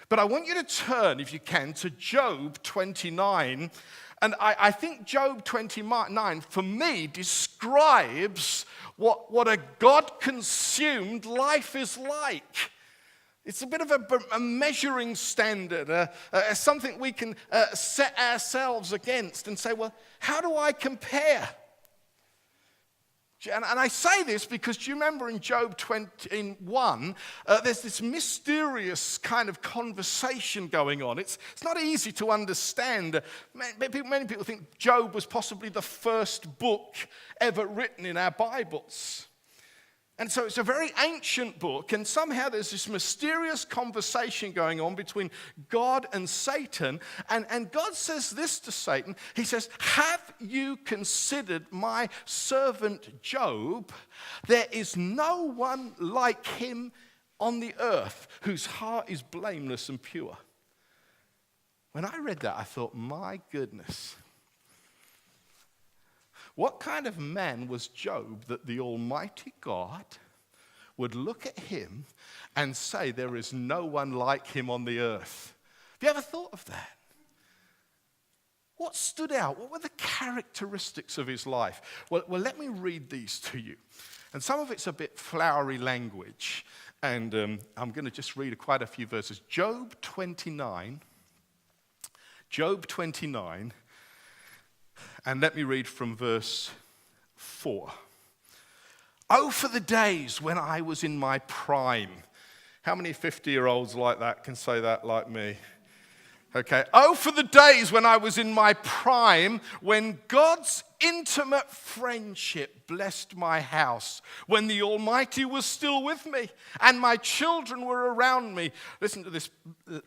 But I want you to turn, if you can, to Job 29. And I think Job 29, for me, describes what a God-consumed life is like. It's a bit of a measuring standard, something we can set ourselves against and say, well, how do I compare? And I say this because do you remember in Job 21, there's this mysterious kind of conversation going on. It's not easy to understand. Many people think Job was possibly the first book ever written in our Bibles. And so it's a very ancient book, and somehow there's this mysterious conversation going on between God and Satan. And God says this to Satan. He says, have you considered my servant Job? There is no one like him on the earth whose heart is blameless and pure. When I read that, I thought, my goodness. What kind of man was Job that the Almighty God would look at him and say there is no one like him on the earth? Have you ever thought of that? What stood out? What were the characteristics of his life? Well, let me read these to you. And some of it's a bit flowery language. And I'm going to just read quite a few verses. Job 29. And let me read from verse 4. Oh, for the days when I was in my prime. How many 50-year-olds like that can say that like me? Okay. Oh, for the days when I was in my prime, when God's intimate friendship blessed my house, when the Almighty was still with me and my children were around me. Listen to this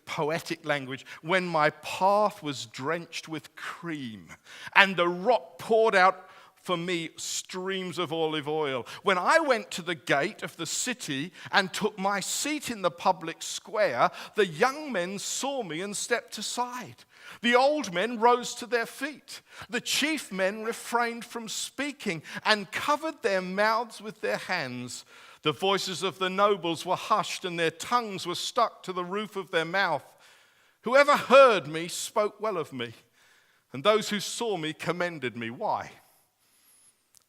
poetic language. When my path was drenched with cream and the rock poured out for me streams of olive oil. When I went to the gate of the city and took my seat in the public square, the young men saw me and stepped aside. The old men rose to their feet. The chief men refrained from speaking and covered their mouths with their hands. The voices of the nobles were hushed and their tongues were stuck to the roof of their mouth. Whoever heard me spoke well of me, and those who saw me commended me. Why?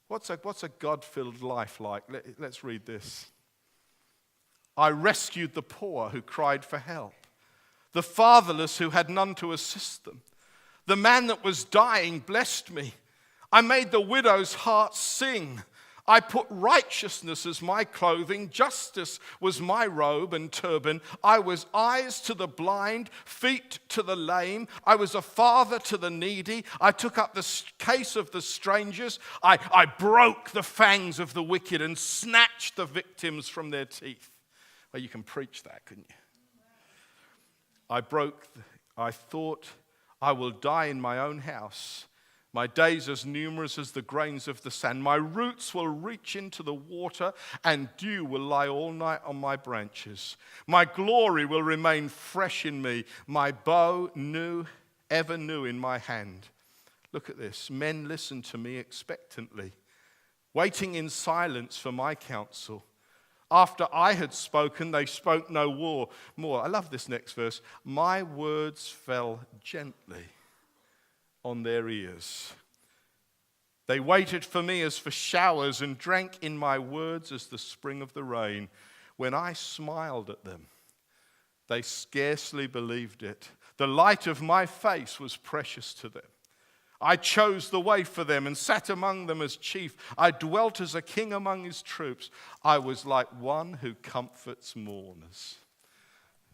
What's a God-filled life like? Let's read this. I rescued the poor who cried for help, the fatherless who had none to assist them. The man that was dying blessed me. I made the widow's heart sing. I put righteousness as my clothing. Justice was my robe and turban. I was eyes to the blind, feet to the lame. I was a father to the needy. I took up the case of the strangers. I broke the fangs of the wicked and snatched the victims from their teeth. Well, you can preach that, couldn't you? I thought I will die in my own house. My days as numerous as the grains of the sand. My roots will reach into the water, and dew will lie all night on my branches. My glory will remain fresh in me, my bow ever new in my hand. Look at this. Men listen to me expectantly, waiting in silence for my counsel. After I had spoken, they spoke no more. I love this next verse. My words fell gently on their ears. They waited for me as for showers and drank in my words as the spring of the rain. When I smiled at them, they scarcely believed it. The light of my face was precious to them. I chose the way for them and sat among them as chief. I dwelt as a king among his troops. I was like one who comforts mourners.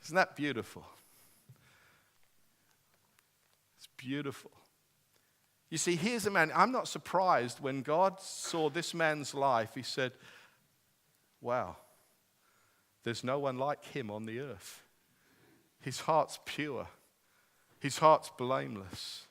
Isn't that beautiful? It's beautiful. You see, here's a man. I'm not surprised when God saw this man's life. He said, wow, there's no one like him on the earth. His heart's pure. His heart's blameless.